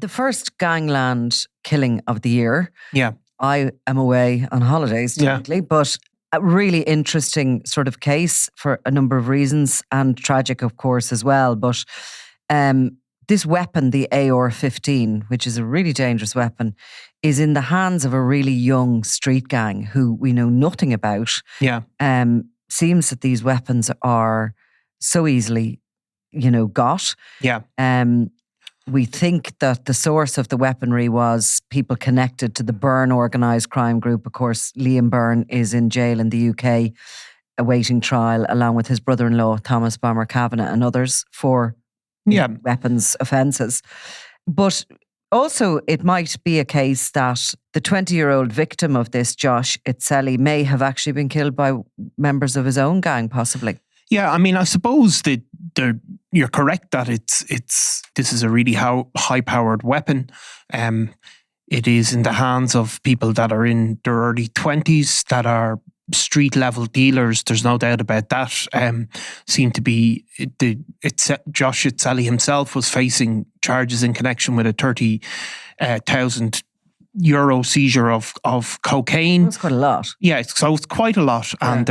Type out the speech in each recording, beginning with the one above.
the first gangland killing of the year. Yeah. I am away on holidays typically, but a really interesting sort of case for a number of reasons, and tragic, of course, as well. But this weapon, the AR-15, which is a really dangerous weapon, is in the hands of a really young street gang who we know nothing about. Yeah. Seems that these weapons are so easily, got. Yeah. We think that the source of the weaponry was people connected to the Byrne organised crime group. Of course, Liam Byrne is in jail in the UK awaiting trial, along with his brother-in-law, Thomas Bomber Kavanagh, and others for weapons offences. But also, it might be a case that the 20-year-old victim of this, Josh Itseli, may have actually been killed by members of his own gang, possibly. Yeah, I mean, I suppose that you're correct that this is a really high-powered weapon. It is in the hands of people that are in their early 20s, that are street-level dealers. There's no doubt about that. Seem to be Josh Itseli himself was facing charges in connection with a 30,000 euro seizure of cocaine. That's quite a lot. Yeah, so it's quite a lot, and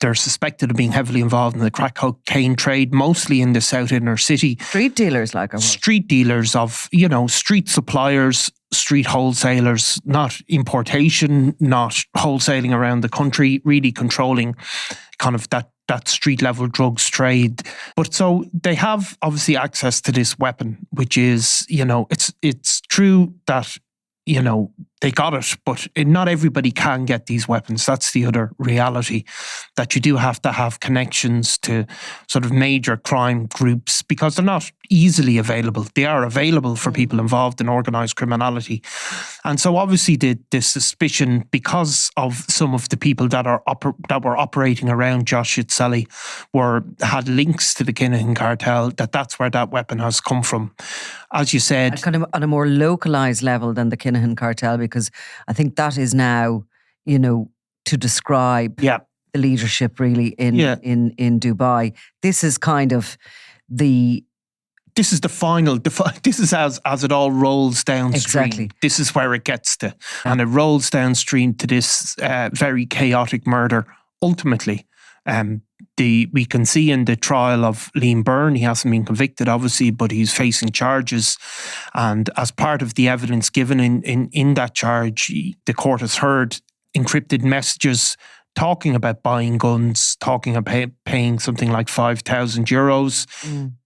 they're suspected of being heavily involved in the crack cocaine trade, mostly in the South Inner City. Street dealers, street dealers of, street suppliers, street wholesalers, not importation, not wholesaling around the country, really controlling kind of that street level drugs trade. But so they have obviously access to this weapon, which is, it's true that, they got it, but not everybody can get these weapons. That's the other reality, that you do have to have connections to sort of major crime groups, because they're not easily available. They are available for people involved in organised criminality. And so obviously the suspicion, because of some of the people that were operating around Josh Itseli had links to the Kinahan cartel, that's where that weapon has come from. As you said, kind of on a more localised level than the Kinahan cartel, because I think that is now, to describe the leadership really in Dubai. This is kind of this is the final. This is as it all rolls downstream. Exactly. This is where it gets to, and it rolls downstream to this very chaotic murder. Ultimately, we can see in the trial of Liam Byrne, he hasn't been convicted, obviously, but he's facing charges. And as part of the evidence given in that charge, the court has heard encrypted messages talking about buying guns, talking about paying something like 5,000 euros,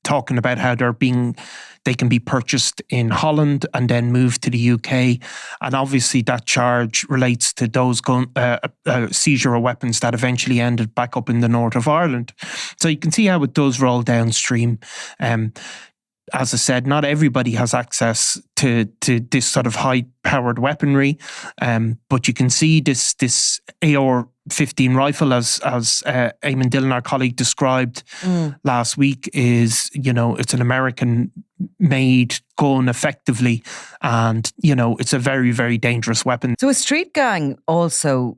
talking about how they can be purchased in Holland and then moved to the UK. And obviously that charge relates to those seizure of weapons that eventually ended back up in the north of Ireland. So you can see how it does roll downstream. As I said, not everybody has access to this sort of high-powered weaponry, but you can see this AR-15 rifle, as Eamon Dillon, our colleague, described last week, is, it's an American-made gun, effectively, and, it's a very, very dangerous weapon. So a street gang also,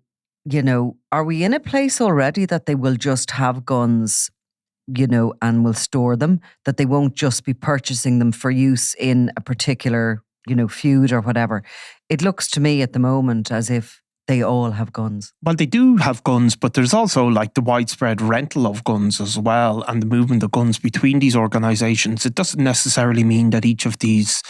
are we in a place already that they will just have guns, and will store them, that they won't just be purchasing them for use in a particular, feud or whatever? It looks to me at the moment as if they all have guns. Well, they do have guns, but there's also like the widespread rental of guns as well, and the movement of guns between these organisations. It doesn't necessarily mean that each of these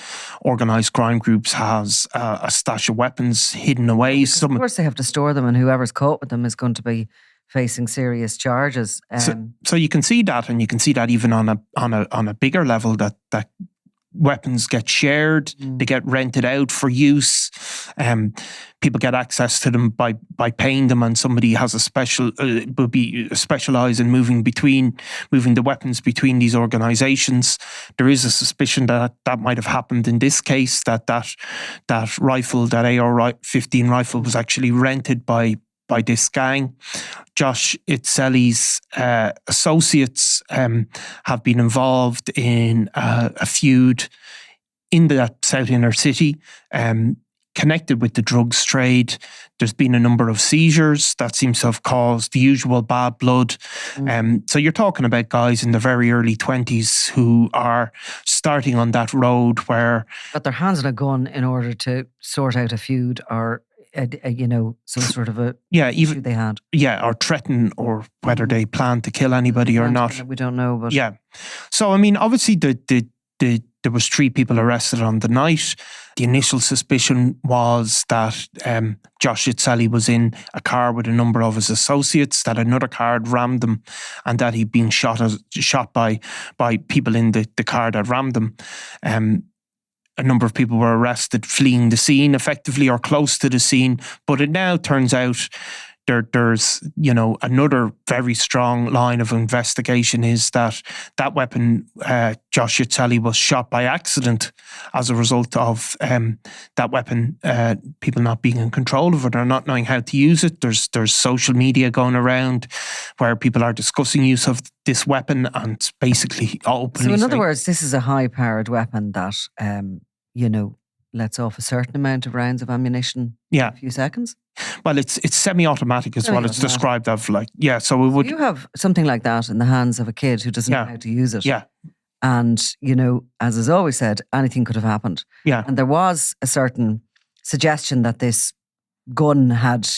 organised crime groups has a stash of weapons hidden away. Of course they have to store them, and whoever's caught with them is going to be facing serious charges. So you can see that, and you can see that even on a bigger level, that weapons get shared, they get rented out for use. People get access to them by paying them, and somebody has will be specialised in moving the weapons between these organisations. There is a suspicion that might have happened in this case, that rifle, that AR-15 rifle, was actually rented by this gang. Josh Itseli's associates have been involved in a feud in that South Inner City. connected with the drugs trade. There's been a number of seizures that seems to have caused the usual bad blood. So you're talking about guys in the very early 20s who are starting on that road where... Got their hands on a gun in order to sort out a feud or, some sort of a issue they had. Yeah, or threaten, or whether they plan to kill anybody or not. We don't know. But yeah. So, I mean, obviously there was 3 people arrested on the night. The initial suspicion was that Josh Itseli was in a car with a number of his associates, that another car had rammed them, and that he'd been shot by people in the car that rammed them. A number of people were arrested fleeing the scene effectively or close to the scene. But it now turns out there's another very strong line of investigation is that weapon, Josh Itseli, was shot by accident as a result of that weapon, people not being in control of it or not knowing how to use it. There's social media going around where people are discussing use of this weapon and basically openly. So in other words, this is a high-powered weapon that, lets off a certain amount of rounds of ammunition in a few seconds. Well, it's semi-automatic is what it's described of. So it would. You have something like that in the hands of a kid who doesn't know how to use it. Yeah. And, as is always said, anything could have happened. Yeah. And there was a certain suggestion that this gun had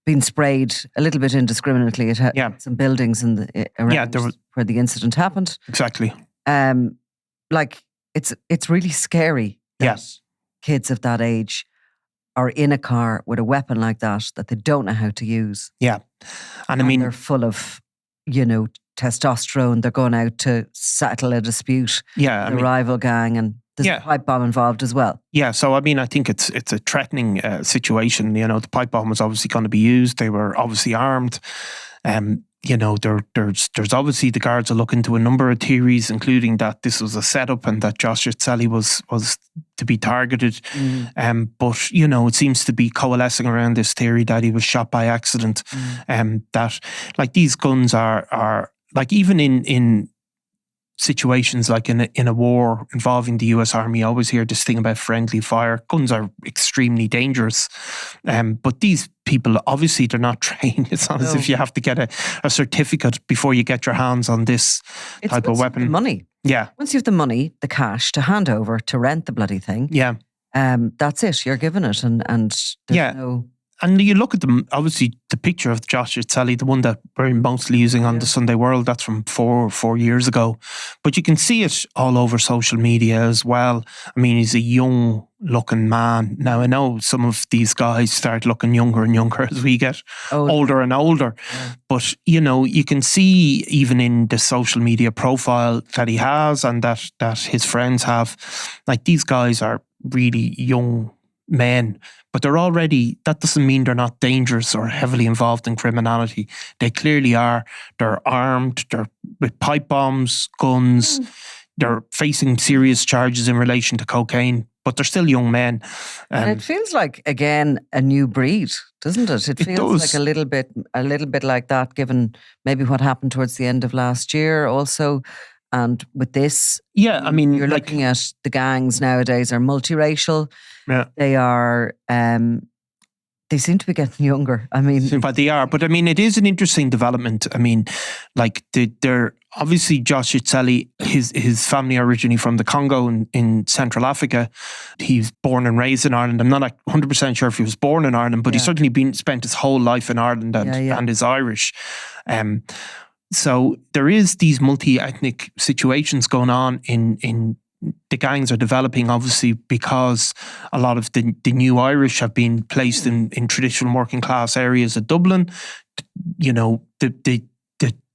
been sprayed a little bit indiscriminately. It had some buildings around where the incident happened. Exactly. It's really scary that kids of that age are in a car with a weapon like that they don't know how to use. Yeah. And I mean, they're full of, testosterone. They're going out to settle a dispute. Yeah. The rival gang, and there's a pipe bomb involved as well. Yeah. So, I mean, I think it's a threatening situation. The pipe bomb was obviously going to be used. They were obviously armed. There's obviously the guards are looking into a number of theories, including that this was a setup and that Josh Itseli was to be targeted. But it seems to be coalescing around this theory that he was shot by accident. That these guns are even in situations like in a war involving the US Army, I always hear this thing about friendly fire. Guns are extremely dangerous. But these people, obviously, they're not trained. It's not as if you have to get a certificate before you get your hands on this type of weapon. The money. Yeah. Once you have the money, the cash to hand over to rent the bloody thing. Yeah. That's it. You're given it, and there's no. And you look at them, obviously, the picture of Josh Itseli, the one that we're mostly using on the Sunday World, that's from four years ago. But you can see it all over social media as well. I mean, he's a young-looking man. Now, I know some of these guys start looking younger and younger as we get older and older. Yeah. But, you can see even in the social media profile that he has and that his friends have, these guys are really young men, but that doesn't mean they're not dangerous or heavily involved in criminality. They clearly are. They're armed, they're with pipe bombs, guns, they're facing serious charges in relation to cocaine, but they're still young men. And it feels like, again, a new breed, doesn't it? It feels like a little bit like that, given maybe what happened towards the end of last year also. And with this, I mean, you're looking at the gangs nowadays are multiracial. Yeah. They are, they seem to be getting younger. I mean, but they are. But I mean, it is an interesting development. I mean, they're obviously Josh Itseli, his family are originally from the Congo in Central Africa. He's born and raised in Ireland. I'm not 100% sure if he was born in Ireland, but he's certainly spent his whole life in Ireland and is Irish. So there is these multi-ethnic situations going on in the gangs are developing, obviously, because a lot of the new Irish have been placed in traditional working class areas of Dublin. The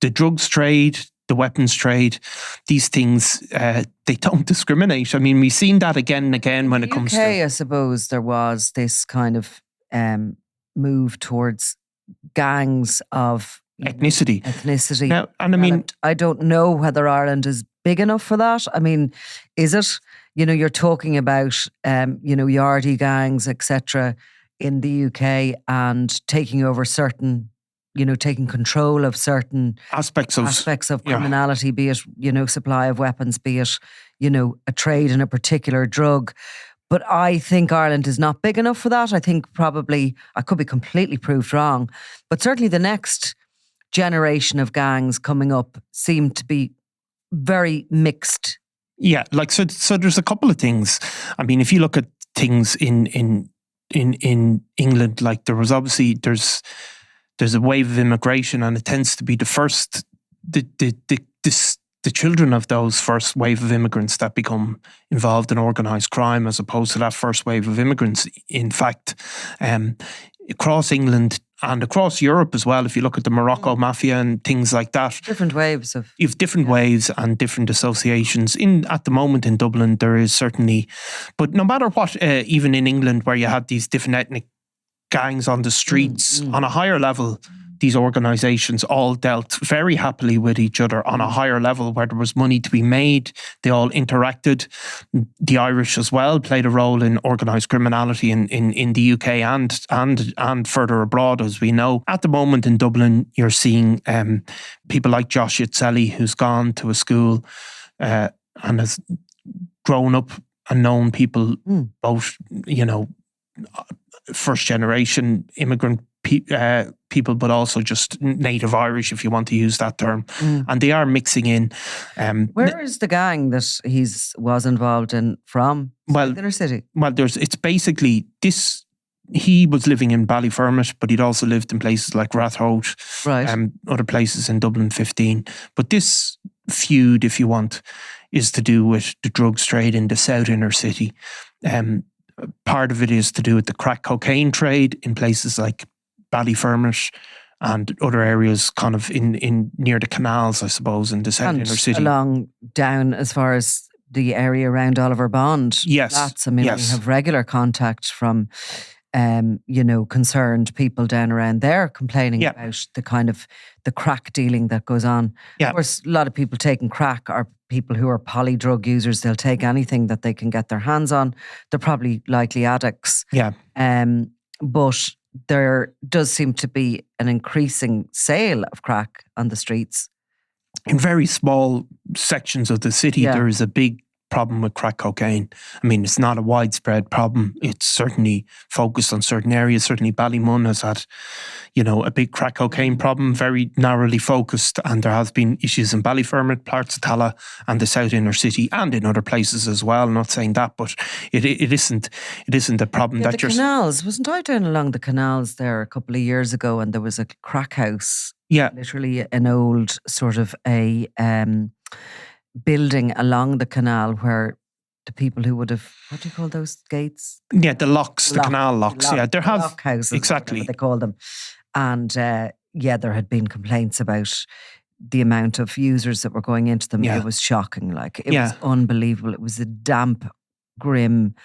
drugs trade, the weapons trade, these things, they don't discriminate. I mean, we've seen that again and again when it comes to... I suppose there was this kind of move towards gangs of... Ethnicity. Now, and I mean, I don't know whether Ireland is big enough for that. I mean, is it? You're talking about, yardie gangs, etc., in the UK and taking over certain, taking control of certain aspects of criminality, be it, supply of weapons, be it, a trade in a particular drug. But I think Ireland is not big enough for that. I think probably, I could be completely proved wrong, but certainly the next generation of gangs coming up seem to be very mixed. Yeah, like so there's a couple of things. I mean, if you look at things in England, like there was obviously there's a wave of immigration, and it tends to be the first the children of those first wave of immigrants that become involved in organised crime, as opposed to that first wave of immigrants. In fact, across England and across Europe as well, if you look at the Morocco mafia and things like that. Different waves of... You have different waves and different associations. At the moment in Dublin, there is certainly... But no matter what, even in England, where you had these different ethnic gangs on the streets, on a higher level, these organisations all dealt very happily with each other on a higher level where there was money to be made. They all interacted. The Irish as well played a role in organised criminality in the UK and further abroad, as we know. At the moment in Dublin, you're seeing people like Josh Itseli, who's gone to a school and has grown up and known people, both, first generation immigrant people, but also just native Irish, if you want to use that term. And they are mixing in. Where is the gang that he was involved in from? Well, inner city? Well, it's basically this. He was living in Ballyfermot, but he'd also lived in places like Rathote, right? Other places in Dublin 15. But this feud, if you want, is to do with the drugs trade in the south inner city. Part of it is to do with the crack cocaine trade in places like Ballyfermot and other areas kind of in near the canals, I suppose, in the south inner city. Along down as far as the area around Oliver Bond. Yes. We have regular contact from concerned people down around there complaining about the kind of the crack dealing that goes on. Yeah. Of course, a lot of people taking crack are people who are poly drug users. They'll take anything that they can get their hands on. They're probably likely addicts. Yeah. But there does seem to be an increasing sale of crack on the streets. In very small sections of the city, there is a big problem with crack cocaine. I mean, it's not a widespread problem. It's certainly focused on certain areas. Certainly Ballymun has had, a big crack cocaine problem, very narrowly focused. And there has been issues in Ballyfermot, parts of Tala and the south inner city and in other places as well. I'm not saying that, but it isn't a problem that you're... The canals, wasn't I down along the canals there a couple of years ago and there was a crack house? Yeah. Literally an old sort of a... building along the canal where the people who would have, what do you call those gates? Yeah, the locks, the canal locks. There have lock houses, exactly they call them. And there had been complaints about the amount of users that were going into them. It was shocking. It was unbelievable. It was a damp, grim,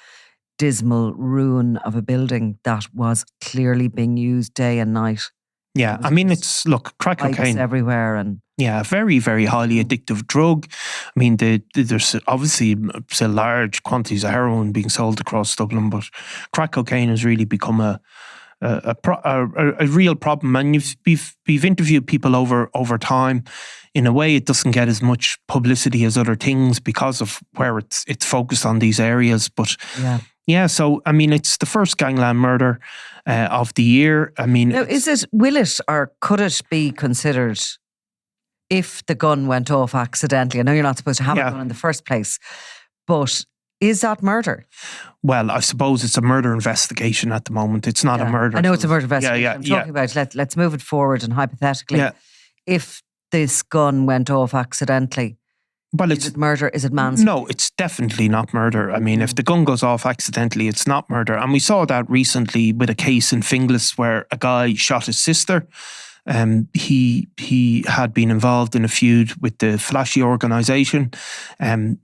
dismal ruin of a building that was clearly being used day and night. Yeah, I mean, crack cocaine everywhere, and very, very highly addictive drug. I mean, there's obviously still large quantities of heroin being sold across Dublin, but crack cocaine has really become a real problem. And we've interviewed people over time. In a way, it doesn't get as much publicity as other things because of where it's focused on these areas, but. Yeah, so I mean, it's the first gangland murder of the year. I mean, now, will it or could it be considered if the gun went off accidentally? I know you're not supposed to have a gun in the first place, but is that murder? Well, I suppose it's a murder investigation at the moment. It's not a murder. I know it's a murder investigation. Yeah, I'm talking about let's move it forward and hypothetically, if this gun went off accidentally. Well, is it murder? Is it manslaughter? No, it's definitely not murder. I mean, if the gun goes off accidentally, it's not murder. And we saw that recently with a case in Finglas where a guy shot his sister. He had been involved in a feud with the Flashy organisation.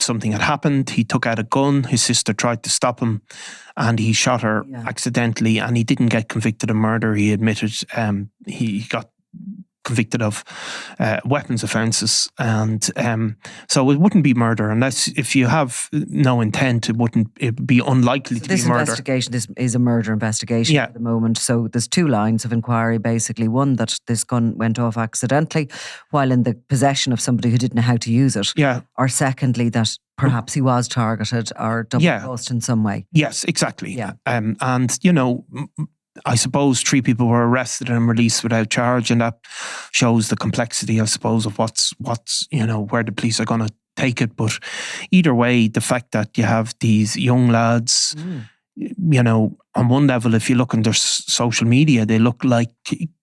Something had happened. He took out a gun. His sister tried to stop him and he shot her accidentally, and he didn't get convicted of murder. He admitted he got convicted of weapons offences, and so it wouldn't be murder unless, if you have no intent, it would be unlikely to be murder. This investigation is a murder investigation at the moment. So there's two lines of inquiry, basically. One, that this gun went off accidentally while in the possession of somebody who didn't know how to use it. Yeah. Or secondly, that perhaps he was targeted or double-crossed in some way. Yes, exactly. Yeah. And I suppose 3 people were arrested and released without charge, and that shows the complexity, I suppose, of what's where the police are going to take it. But either way, the fact that you have these young lads, on one level, if you look on their social media, they look like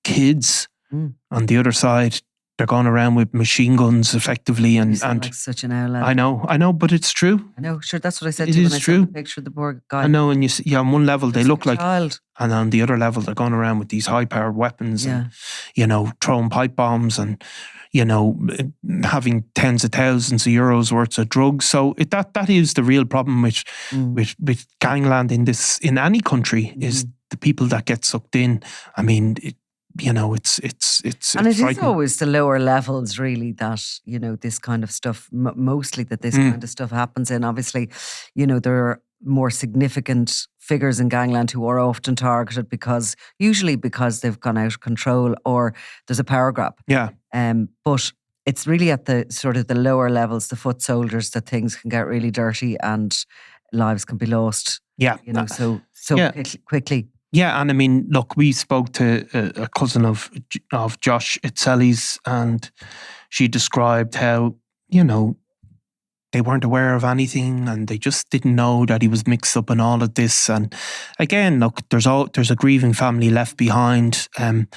kids. On the other side, they're going around with machine guns effectively, and like such an outlet. I know, but it's true. I know, sure, that's what I said It to you when is I true. saw the picture of the poor guy. I know, and you see, on one level they look like child. And on the other level, they're going around with these high-powered weapons and, throwing pipe bombs and, having tens of thousands of euros worth of drugs. So that is the real problem with gangland in any country, is the people that get sucked in. I mean, it's and it is always the lower levels, really, that this kind of stuff, mostly that this kind of stuff happens in. Obviously, there are more significant figures in gangland who are often targeted usually because they've gone out of control or there's a power grab. Yeah. But it's really at the sort of the lower levels, the foot soldiers, that things can get really dirty and lives can be lost. Yeah. Quickly. Yeah, and I mean, look, we spoke to a cousin of Josh Itseli's, and she described how, they weren't aware of anything and they just didn't know that he was mixed up in all of this. And again, look, there's a grieving family left behind, and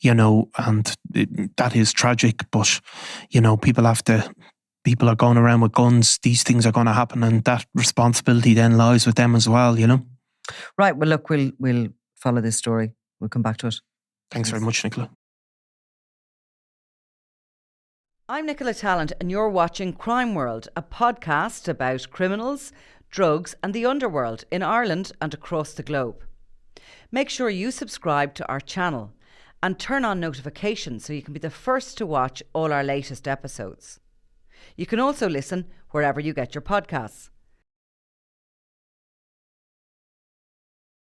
that is tragic. But, people are going around with guns. These things are going to happen, and that responsibility then lies with them as well, Right, well, look, we'll follow this story. We'll come back to it. Thanks very much, Nicola. I'm Nicola Tallant, and you're watching Crime World, a podcast about criminals, drugs and the underworld in Ireland and across the globe. Make sure you subscribe to our channel and turn on notifications so you can be the first to watch all our latest episodes. You can also listen wherever you get your podcasts.